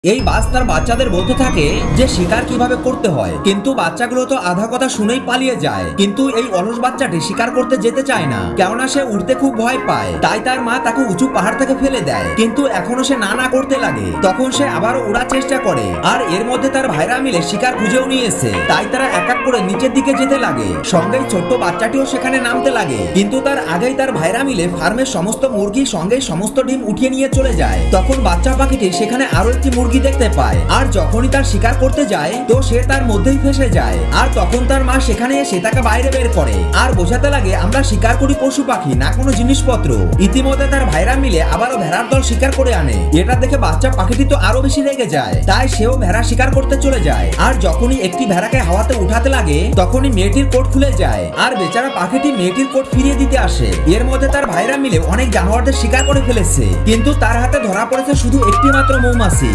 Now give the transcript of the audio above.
এই বাস তার বাচ্চাদের বলতে থাকে যে শিকার কিভাবে করতে হয়, কিন্তু বাচ্চাগুলো তো আধা কথা শুনেই পালিয়ে যায়। কিন্তু এই অলস বাচ্চাটি শিকার করতে যেতে চায় না, কেননা সে উঠতে খুব ভয় পায়। তাই তার মা তাকে উঁচু পাহাড় থেকে ফেলে দেয়, কিন্তু এখনো সে না করতে লাগে। তখন সে আবারও ওড়ার চেষ্টা করে, আর এর মধ্যে তার ভাইরা মিলে শিকার খুঁজেও নিয়েছে। তাই তারা এক এক করে নিচের দিকে যেতে লাগে, সঙ্গে ছোট্ট বাচ্চাটিও সেখানে নামতে লাগে। কিন্তু তার আগেই তার ভাইরা মিলে ফার্মের সমস্ত মুরগি সঙ্গে সমস্ত ডিম উঠিয়ে নিয়ে চলে যায়। তখন বাচ্চা পাখিটি সেখানে আরো একটি মুরগি দেখতে পায়, আর যখনই তার শিকার করতে যায় তো সে তার মধ্যেই ফেসে যায়। আর তখন তার মা সেখানে এসে তাকে বাইরে বের করে আর বোঝাতে লাগে আমরা শিকার করি পশু পাখি, না কোনো জিনিসপত্র। ইতিমধ্যে তার ভাইরা মিলে আবারও ভেড়ার দল শিকার করে আনে। এটা দেখে বাচ্চা পাখিটি তো আরো বেশি রেগে যায়, তাই সেও ভেড়া শিকার করতে চলে যায়। আর যখনই একটি ভেড়াকে হাওয়াতে উঠাতে লাগে তখনই মেয়েটির কোট খুলে যায়, আর বেচারা পাখিটি মেয়েটির কোট ফিরিয়ে দিতে আসে। এর মধ্যে তার ভাইরা মিলে অনেক জানোয়ারদের শিকার করে ফেলেছে, কিন্তু তার হাতে ধরা পড়েছে শুধু একটি মাত্র মৌমাছি।